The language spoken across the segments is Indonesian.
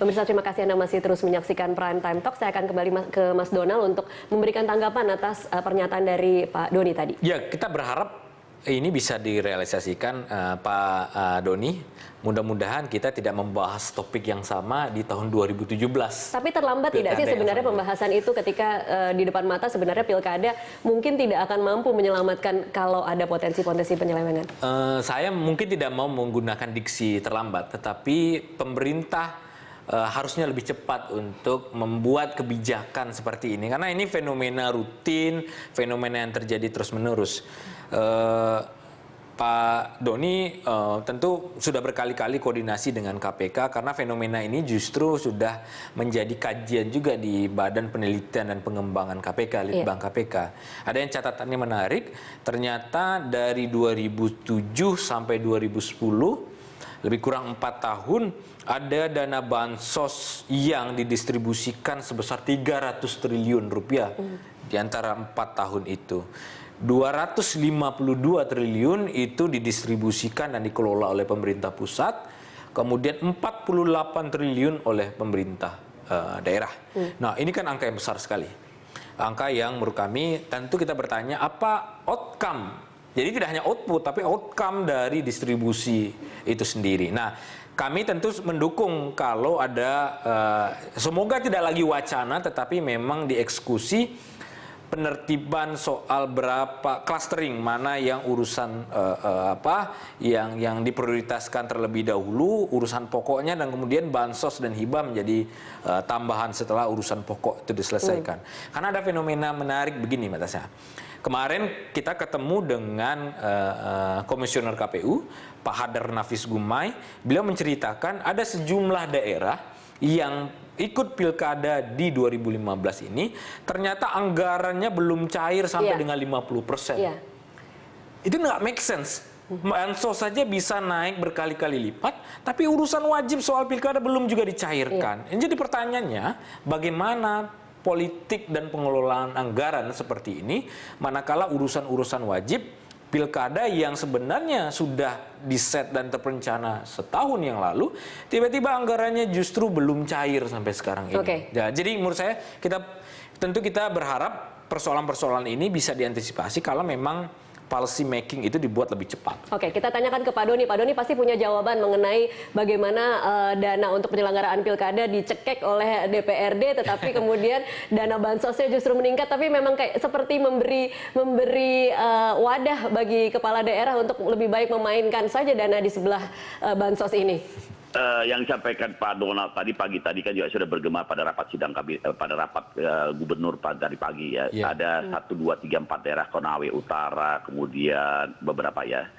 Pemirsa, terima kasih Anda masih terus menyaksikan Prime Time Talk. Saya akan kembali ke Mas Donald untuk memberikan tanggapan atas pernyataan dari Pak Doni tadi. Ya, kita berharap ini bisa direalisasikan, Pak Doni. Mudah-mudahan kita tidak membahas topik yang sama di tahun 2017. Tapi terlambat tidak sih sebenarnya pembahasan itu ketika di depan mata sebenarnya pilkada mungkin tidak akan mampu menyelamatkan kalau ada potensi-potensi penyelewengan? Saya mungkin tidak mau menggunakan diksi terlambat, tetapi pemerintah harusnya lebih cepat untuk membuat kebijakan seperti ini. Karena ini fenomena rutin, fenomena yang terjadi terus-menerus. Pak Doni tentu sudah berkali-kali koordinasi dengan KPK karena fenomena ini justru sudah menjadi kajian juga di Badan Penelitian dan Pengembangan KPK, Litbang KPK. Ada yang catatannya menarik, ternyata dari 2007 sampai 2010, lebih kurang 4 tahun, ada dana bansos yang didistribusikan sebesar 300 triliun rupiah di antara 4 tahun itu. 252 triliun itu didistribusikan dan dikelola oleh pemerintah pusat, kemudian 48 triliun oleh pemerintah daerah. Nah, ini kan angka yang besar sekali. Angka yang menurut kami tentu kita bertanya apa outcome. Jadi tidak hanya output tapi outcome dari distribusi itu sendiri. Nah, kami tentu mendukung kalau ada semoga tidak lagi wacana tetapi memang dieksekusi penertiban soal berapa clustering, mana yang urusan yang diprioritaskan terlebih dahulu, urusan pokoknya, dan kemudian bansos dan hibah menjadi tambahan setelah urusan pokok itu diselesaikan. Karena ada fenomena menarik begini, Mbak Tasya. Kemarin kita ketemu dengan Komisioner KPU, Pak Hadar Nafis Gumai. Beliau menceritakan ada sejumlah daerah yang ikut pilkada di 2015 ini, ternyata anggarannya belum cair sampai dengan 50%. Itu nggak make sense. Bansos saja bisa naik berkali-kali lipat, tapi urusan wajib soal pilkada belum juga dicairkan. Jadi pertanyaannya, bagaimana politik dan pengelolaan anggaran seperti ini, manakala urusan-urusan wajib pilkada yang sebenarnya sudah diset dan terrencana setahun yang lalu, tiba-tiba anggarannya justru belum cair sampai sekarang ini. Ya, jadi menurut saya tentu kita berharap persoalan-persoalan ini bisa diantisipasi kalau memang policy making itu dibuat lebih cepat. Oke, kita tanyakan ke Pak Doni. Pak Doni pasti punya jawaban mengenai bagaimana dana untuk penyelenggaraan pilkada dicekek oleh DPRD, tetapi kemudian dana bansosnya justru meningkat. Tapi memang kayak seperti memberi wadah bagi kepala daerah untuk lebih baik memainkan saja dana di sebelah bansos ini. Yang disampaikan Pak Donald tadi pagi kan juga sudah bergema pada rapat sidang pada rapat gubernur tadi pagi ya. Ada 1, 2, 3, 4 daerah Konawe Utara, kemudian beberapa ya.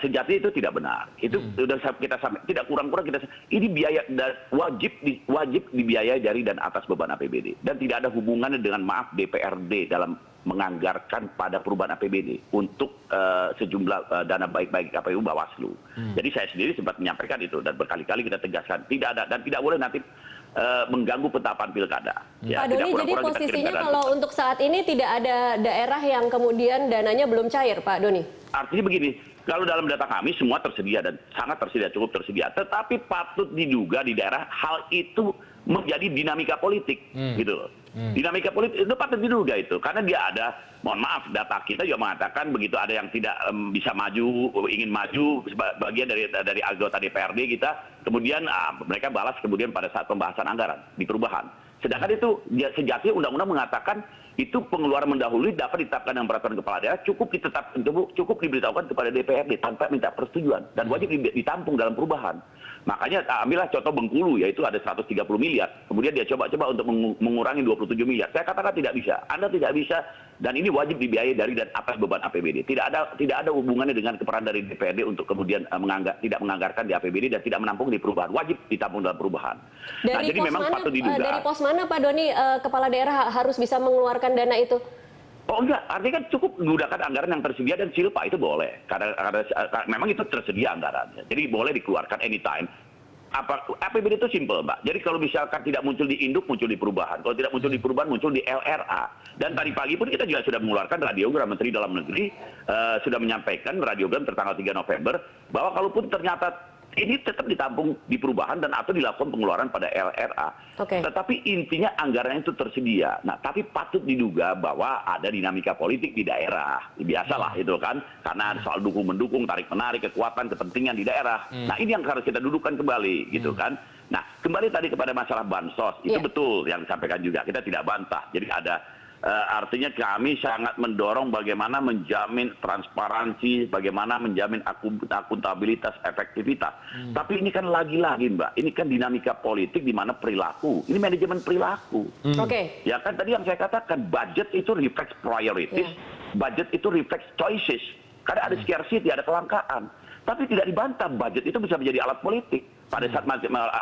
Sejati itu tidak benar. Itu sudah kita tidak kurang-kurang ini biaya wajib dibiayai dari dan atas beban APBD dan tidak ada hubungannya dengan DPRD dalam menganggarkan pada perubahan APBD untuk sejumlah dana baik KPU Bawaslu. Jadi saya sendiri sempat menyampaikan itu dan berkali-kali kita tegaskan tidak ada dan tidak boleh nanti mengganggu petapan pilkada. Pak Doni, jadi posisinya kalau untuk saat ini tidak ada daerah yang kemudian dananya belum cair, Pak Doni? Artinya begini, kalau dalam data kami semua tersedia dan sangat tersedia, cukup tersedia. Tetapi patut diduga di daerah hal itu menjadi dinamika politik, gitu loh. Dinamika politik itu patut diduga itu, karena dia ada, mohon maaf, data kita juga mengatakan begitu ada yang tidak bisa maju, ingin maju, bagian dari anggota DPRD kita, kemudian mereka balas kemudian pada saat pembahasan anggaran di perubahan. Sedangkan itu sejatinya undang-undang mengatakan itu pengeluaran mendahului dapat ditetapkan dengan peraturan kepala daerah, cukup diberitahukan kepada DPRD tanpa minta persetujuan dan wajib ditampung dalam perubahan. Makanya ambillah contoh Bengkulu, yaitu ada 130 miliar. Kemudian dia coba untuk mengurangi 27 miliar. Saya katakan tidak bisa. Anda tidak bisa dan ini wajib dibiayai dari dan atas beban APBD. Tidak ada hubungannya dengan keperan dari DPRD untuk kemudian tidak menganggarkan di APBD dan tidak menampung di perubahan. Wajib ditampung dalam perubahan. Jadi memang patut diduga. Dari pos mana Pak Doni kepala daerah harus bisa mengeluarkan dana itu? Oh enggak, artinya kan cukup menggunakan anggaran yang tersedia dan silpa itu boleh. Karena memang itu tersedia anggarannya. Jadi boleh dikeluarkan anytime. APBD itu simple, Mbak. Jadi kalau misalkan tidak muncul di induk, muncul di perubahan. Kalau tidak muncul di perubahan, muncul di LRA. Dan tadi pagi pun kita juga sudah mengeluarkan radiogram, Menteri Dalam Negeri sudah menyampaikan radiogram tertanggal 3 November, bahwa kalaupun ternyata ini tetap ditampung di perubahan dan atau dilakukan pengeluaran pada LRA. Tetapi intinya anggaran itu tersedia. Nah, tapi patut diduga bahwa ada dinamika politik di daerah. Biasalah itu kan, karena ada soal dukung-mendukung, tarik-menarik, kekuatan, kepentingan di daerah. Nah, ini yang harus kita dudukkan kembali, gitu kan. Nah, kembali tadi kepada masalah bansos, itu betul yang disampaikan juga, kita tidak bantah. Jadi ada artinya kami sangat mendorong bagaimana menjamin transparansi, bagaimana menjamin akuntabilitas, efektivitas. Tapi ini kan lagi-lagi Mbak, ini kan dinamika politik di mana perilaku, ini manajemen perilaku. Ya kan tadi yang saya katakan, budget itu reflects priorities, budget itu reflects choices. Karena ada scarcity, ada kelangkaan. Tapi tidak dibantah, budget itu bisa menjadi alat politik. Pada saat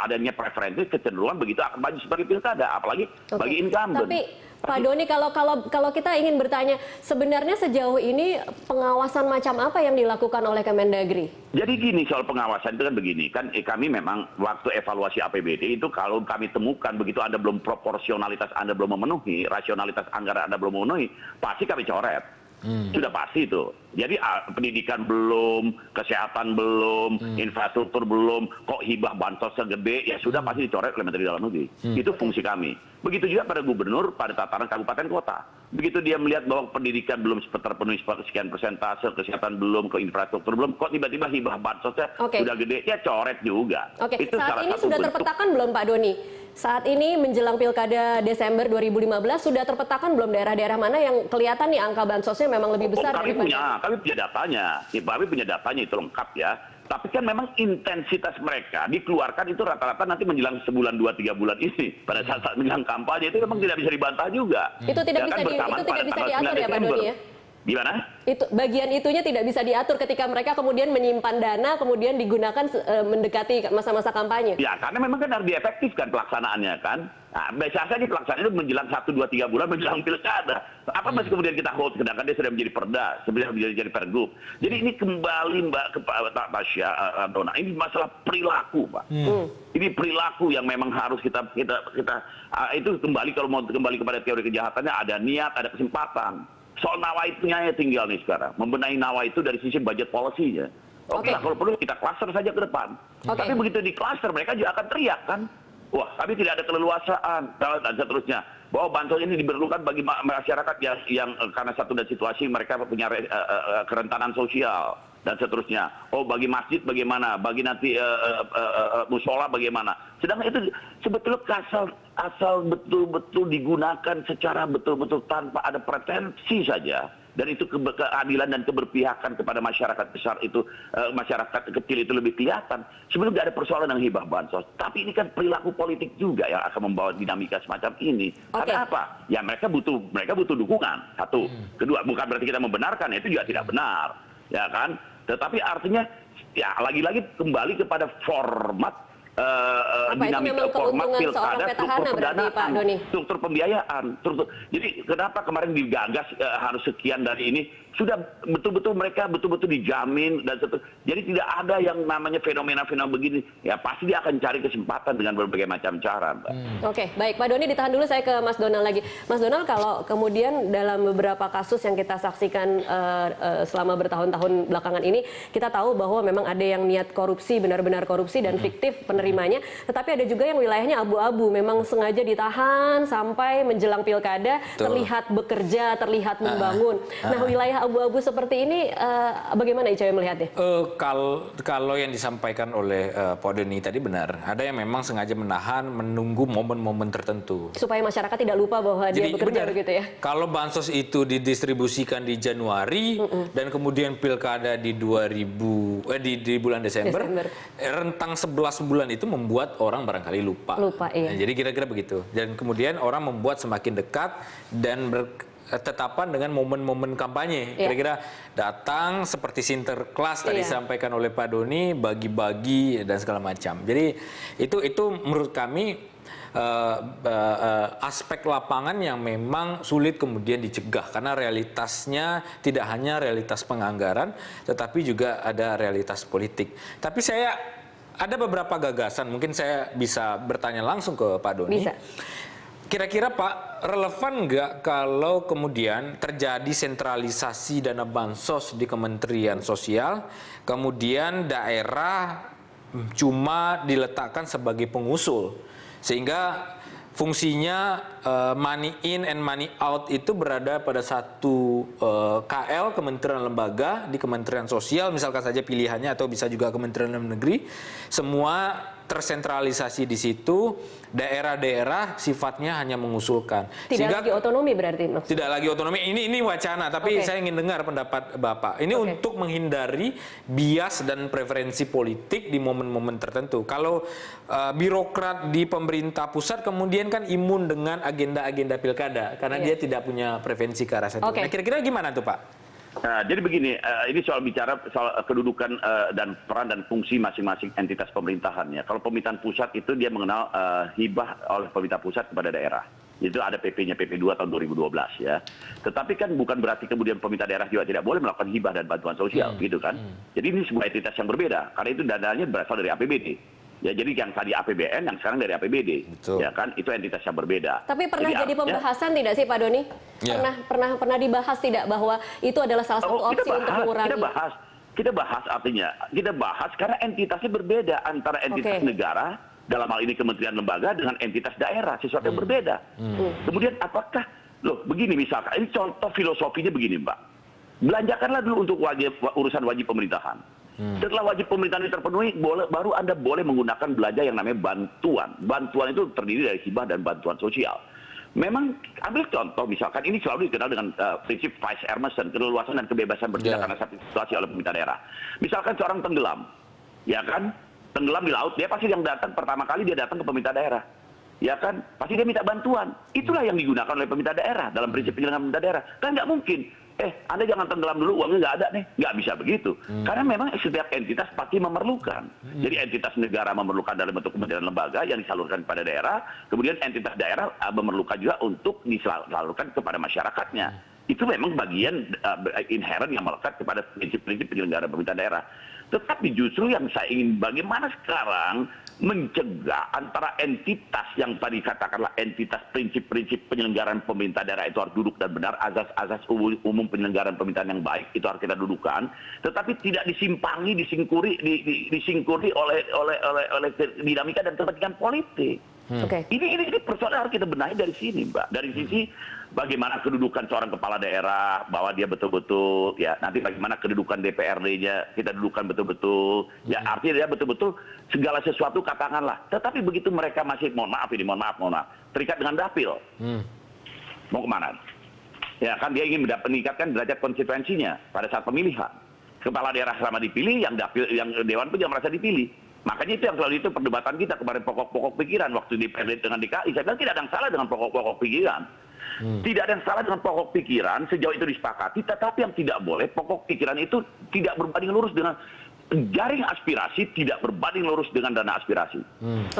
adanya preferensi, kecenderungan begitu akan maju sebagai pilkada, apalagi bagi incumbent. Tapi Pak Doni, kalau kita ingin bertanya, sebenarnya sejauh ini pengawasan macam apa yang dilakukan oleh Kemendagri? Jadi gini, soal pengawasan itu kan begini, kan kami memang waktu evaluasi APBD itu kalau kami temukan begitu Anda belum proporsionalitas Anda belum memenuhi, rasionalitas anggaran Anda belum memenuhi, pasti kami coret. Sudah pasti itu. Jadi pendidikan belum, kesehatan belum, infrastruktur belum, kok hibah bansos segede, ya sudah pasti dicoret oleh Menteri Dalam Negeri. Itu fungsi kami. Begitu juga pada gubernur, pada tataran kabupaten kota. Begitu dia melihat bahwa pendidikan belum terpenuhi sekian persentase, kesehatan belum, ke infrastruktur belum, kok tiba-tiba hibah bansosnya sudah gede, ya coret juga. Itu saat ini sudah terpetakan belum Pak Doni? Saat ini menjelang Pilkada Desember 2015 sudah terpetakan belum daerah-daerah mana yang kelihatan nih angka bansosnya memang lebih besar kami punya datanya. Kami punya datanya itu lengkap ya. Tapi kan memang intensitas mereka dikeluarkan itu rata-rata nanti menjelang sebulan, 2-3 bulan ini. Pada saat menjelang kampanye itu memang tidak bisa dibantah juga. Itu tidak bisa diatur ya Pak Doni ya? Gimana? Itu bagian itunya tidak bisa diatur ketika mereka kemudian menyimpan dana kemudian digunakan mendekati masa-masa kampanye. Ya, karena memang kan harus diefektifkan pelaksanaannya kan. Nah, biasa saja pelaksanaannya itu menjelang 1-2-3 bulan menjelang pilkada. Apa masih kemudian kita hold, sedangkan dia sudah menjadi perda, sudah menjadi pergub. Jadi ini kembali Mbak ke Pak Tasya Dona, ini masalah perilaku Pak. Ini perilaku yang memang harus kita itu kembali kalau mau kembali kepada teori kejahatannya ada niat, ada kesempatan. Soal nawaitunya ya tinggal nih sekarang. Membenahi nawaitu dari sisi budget policy-nya. Oke lah, kalau perlu kita cluster saja ke depan. Tapi begitu di cluster mereka juga akan teriak kan. Wah, kami tidak ada keleluasaan dan seterusnya. Bahwa bantuan ini diperlukan bagi masyarakat yang karena satu dan situasi mereka punya kerentanan sosial dan seterusnya. Oh, bagi masjid bagaimana? Bagi nanti musola bagaimana? Sedangkan itu sebetulnya asal betul-betul digunakan secara betul-betul tanpa ada pretensi saja. Dan itu keadilan dan keberpihakan kepada masyarakat besar itu, masyarakat kecil itu lebih kelihatan. Sebelum tidak ada persoalan yang hibah bansos. Tapi ini kan perilaku politik juga yang akan membawa dinamika semacam ini. Karena apa? Ya mereka butuh dukungan. Satu. Kedua, bukan berarti kita membenarkan, itu juga tidak benar. Ya kan? Tetapi artinya, ya lagi-lagi kembali kepada format dinamika format pilkada, struktur pendanaan, struktur pembiayaan. Jadi kenapa kemarin digagas harus sekian dari ini? Sudah betul-betul mereka betul-betul dijamin dan jadi tidak ada yang namanya fenomena-fenomena begini. Ya pasti dia akan cari kesempatan dengan berbagai macam cara, Mbak. Oke, baik Pak Doni, ditahan dulu, saya ke Mas Donald lagi. Mas Donald, kalau kemudian dalam beberapa kasus yang kita saksikan selama bertahun-tahun belakangan ini, kita tahu bahwa memang ada yang niat korupsi, benar-benar korupsi dan fiktif penerimanya, tetapi ada juga yang wilayahnya abu-abu, memang sengaja ditahan sampai menjelang pilkada, terlihat bekerja, terlihat membangun. Nah, wilayah abu-abu seperti ini bagaimana ICW melihatnya? Kalau yang disampaikan oleh Pak Doni tadi benar, ada yang memang sengaja menahan, menunggu momen-momen tertentu supaya masyarakat tidak lupa bahwa dia bekerja, begitu ya. Kalau bansos itu didistribusikan di Januari dan kemudian pilkada di di bulan Desember, rentang 11 bulan itu membuat orang barangkali lupa. Iya. Nah, jadi kira-kira begitu. Dan kemudian orang membuat semakin dekat dan tetapan dengan momen-momen kampanye. Kira-kira datang seperti Sinterklas tadi disampaikan oleh Pak Doni, bagi-bagi dan segala macam. Jadi itu menurut kami aspek lapangan yang memang sulit kemudian dicegah karena realitasnya tidak hanya realitas penganggaran tetapi juga ada realitas politik. Tapi saya ada beberapa gagasan, mungkin saya bisa bertanya langsung ke Pak Doni. Bisa. Kira-kira Pak, relevan nggak kalau kemudian terjadi sentralisasi dana bansos di Kementerian Sosial, kemudian daerah cuma diletakkan sebagai pengusul, sehingga fungsinya money in and money out itu berada pada satu KL, Kementerian Lembaga, di Kementerian Sosial misalkan saja pilihannya, atau bisa juga Kementerian Dalam Negeri. Semua tersentralisasi di situ, daerah-daerah sifatnya hanya mengusulkan. Tidak lagi otonomi berarti maksudnya? Tidak lagi otonomi, ini wacana, tapi saya ingin dengar pendapat Bapak. Ini untuk menghindari bias dan preferensi politik di momen-momen tertentu. Kalau birokrat di pemerintah pusat kemudian kan imun dengan agenda-agenda pilkada, karena dia tidak punya preferensi ke arah sana. Nah, kira-kira gimana tuh Pak? Nah, jadi begini, ini soal bicara soal kedudukan dan peran dan fungsi masing-masing entitas pemerintahannya. Kalau pemerintahan pusat itu dia mengenal hibah oleh pemerintah pusat kepada daerah. Itu ada PP-nya, PP 2 tahun 2012 ya. Tetapi kan bukan berarti kemudian pemerintah daerah juga tidak boleh melakukan hibah dan bantuan sosial, gitu kan. Jadi ini sebuah entitas yang berbeda, karena itu dananya berasal dari APBD. Ya, jadi yang tadi APBN, yang sekarang dari APBD, ya kan, itu entitas yang berbeda. Tapi pernah jadi pembahasan tidak sih Pak Doni? Pernah dibahas tidak bahwa itu adalah salah satu opsi untuk mengurangi? Kita bahas karena entitasnya berbeda antara entitas negara, dalam hal ini kementerian lembaga, dengan entitas daerah, sesuatu yang berbeda. Kemudian apakah, begini misalkan, ini contoh filosofinya begini Mbak, belanjakanlah dulu untuk urusan wajib pemerintahan. Setelah wajib pemerintahan itu terpenuhi, baru Anda boleh menggunakan belanja yang namanya bantuan. Bantuan itu terdiri dari hibah dan bantuan sosial. Memang, ambil contoh misalkan, ini selalu dikenal dengan prinsip Vice Emerson, keleluasan dan kebebasan bertindak karena satu situasi oleh pemerintah daerah. Misalkan seorang tenggelam, ya kan, tenggelam di laut, dia pasti yang datang, pertama kali dia datang ke pemerintah daerah. Ya kan, pasti dia minta bantuan. Itulah yang digunakan oleh pemerintah daerah, dalam prinsip penyelenggaraan pemerintah daerah. Kan nggak mungkin, Anda jangan tenggelam dulu, uangnya nggak ada nih. Nggak bisa begitu. Karena memang setiap entitas pasti memerlukan. Jadi entitas negara memerlukan dalam bentuk kementerian lembaga yang disalurkan kepada daerah, kemudian entitas daerah memerlukan juga untuk disalurkan kepada masyarakatnya. Itu memang bagian inherent yang melekat kepada prinsip-prinsip penyelenggaraan pemerintah daerah. Tetapi justru yang saya ingin bagaimana sekarang mencegah antara entitas yang tadi katakanlah entitas prinsip-prinsip penyelenggaraan pemerintah daerah itu harus duduk dan benar, azas-azas umum penyelenggaraan pemerintahan yang baik itu harus kita dudukan, tetapi tidak disimpangi, disingkuri oleh dinamika dan kepentingan politik. Ini persoalan harus kita benahi dari sini, Mbak. Dari sisi bagaimana kedudukan seorang kepala daerah, bahwa dia betul-betul, ya nanti bagaimana kedudukan DPRD-nya, kita dudukan betul-betul, ya artinya dia betul-betul segala sesuatu katakanlah. Tetapi begitu mereka masih, mohon maaf, terikat dengan dapil, mau kemana? Ya kan dia ingin meningkatkan derajat konstituensinya pada saat pemilihan. Kepala daerah selama dipilih, yang dewan pun jangan merasa dipilih. Makanya itu yang selalu itu perdebatan kita kemarin pokok-pokok pikiran waktu di PRD dengan DKI. Saya bilang tidak ada yang salah dengan pokok-pokok pikiran. Tidak ada yang salah dengan pokok pikiran sejauh itu disepakati, tetapi yang tidak boleh pokok pikiran itu tidak berbanding lurus dengan jaring aspirasi, tidak berbanding lurus dengan dana aspirasi.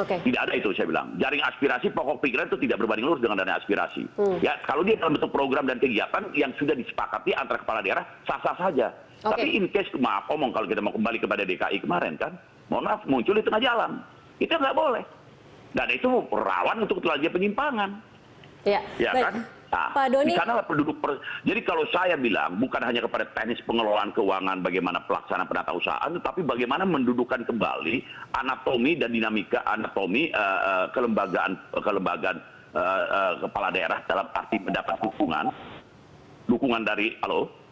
Tidak ada itu saya bilang. Jaring aspirasi pokok pikiran itu tidak berbanding lurus dengan dana aspirasi. Ya kalau dia dalam bentuk program dan kegiatan yang sudah disepakati antara kepala daerah sah-sah saja. Tapi in case maaf omong kalau kita mau kembali kepada DKI kemarin kan, mohon maaf muncul di tengah jalan. Itu nggak boleh. Dan itu rawan untuk terjadi penyimpangan. Ya kan? Nah, Pak Doni, di sana jadi kalau saya bilang bukan hanya kepada teknis pengelolaan keuangan, bagaimana pelaksanaan penata usahaan, tetapi bagaimana mendudukan kembali anatomi dan dinamika anatomi kelembagaan kepala daerah dalam arti mendapat dukungan dari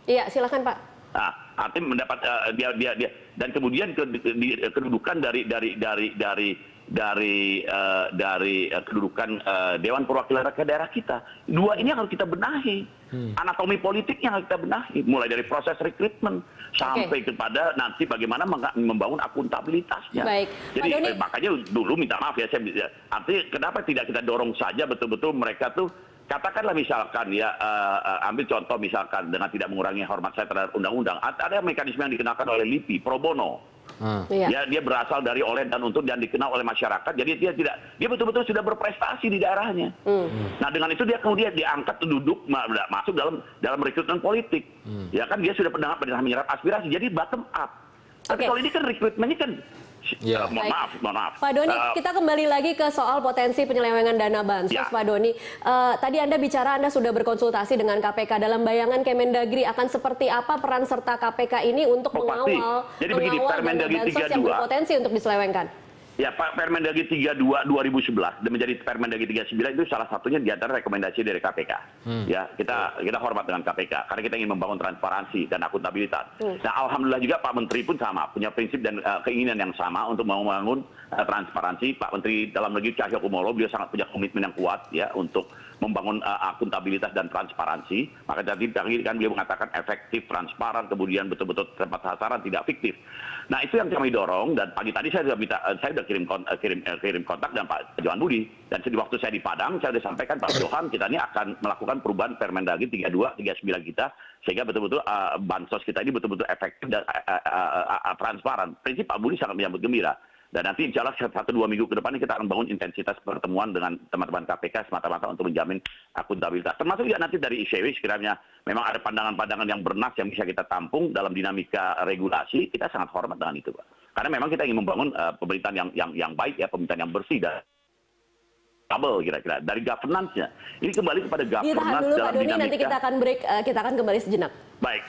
Iya, silakan Pak. Nah, artinya mendapat dia dan kemudian kedudukan dari kedudukan Dewan Perwakilan Rakyat daerah kita. Dua ini harus kita benahi. Anatomi politiknya harus kita benahi. Mulai dari proses rekrutmen sampai kepada nanti bagaimana membangun akuntabilitasnya. Jadi makanya dulu minta maaf ya, artinya kenapa tidak kita dorong saja betul-betul mereka tuh, katakanlah misalkan ya, ambil contoh misalkan dengan tidak mengurangi hormat saya terhadap undang-undang, ada mekanisme yang dikenakan oleh LIPI, pro bono. Ya, dia berasal dari oleh dan untuk dan dikenal oleh masyarakat, jadi dia betul-betul sudah berprestasi di daerahnya. Nah dengan itu dia kemudian diangkat duduk masuk dalam rekrutmen politik. Ya kan dia sudah pernah menyerap aspirasi, jadi bottom up. Tapi kalau ini kan rekrutmennya kan Ya. Mohon maaf. Pak Doni, kita kembali lagi ke soal potensi penyelewengan dana bansos, Ya. Pak Doni. Tadi Anda bicara Anda sudah berkonsultasi dengan KPK. Dalam bayangan Kemendagri akan seperti apa peran serta KPK ini untuk Oh, pasti. mengawal, Jadi begini, dana Permendagri bansos yang 32. berpotensi untuk diselewengkan? Ya, Pak, Permendagri 32 2011 dan menjadi Permendagri 39 itu salah satunya di antara rekomendasi dari KPK. Ya, kita hormat dengan KPK karena kita ingin membangun transparansi dan akuntabilitas. Nah, alhamdulillah juga Pak Menteri pun sama, punya prinsip dan keinginan yang sama untuk membangun transparansi. Pak Menteri Dalam Negeri Cahyokumolo beliau sangat punya komitmen yang kuat ya untuk membangun akuntabilitas dan transparansi. Maka tadi kan beliau mengatakan efektif, transparan, kemudian betul-betul tepat sasaran, tidak fiktif. Nah, itu yang kami dorong dan pagi tadi saya sudah kirim kontak dengan Pak Johan Budi dan di waktu saya di Padang saya sudah sampaikan Pak Johan kita ini akan melakukan perubahan Permendagri 32 39 kita sehingga betul-betul bansos kita ini betul-betul efektif dan transparan. Prinsip Pak Budi sangat menyambut gembira. Dan nanti insya Allah 1-2 minggu ke depan ini kita akan bangun intensitas pertemuan dengan teman-teman KPK semata-mata untuk menjamin akuntabilitas. Termasuk juga nanti dari ICW sekiranya memang ada pandangan-pandangan yang bernas yang bisa kita tampung dalam dinamika regulasi, kita sangat hormat dengan itu, Pak. Karena memang kita ingin membangun pemerintahan yang baik ya, pemerintahan yang bersih dan stable kira-kira. Dari governance-nya. Ini kembali kepada governance Ditahan dulu Pak dalam Doni, dinamika. nanti kita akan break, kita akan kembali sejenak. Baik.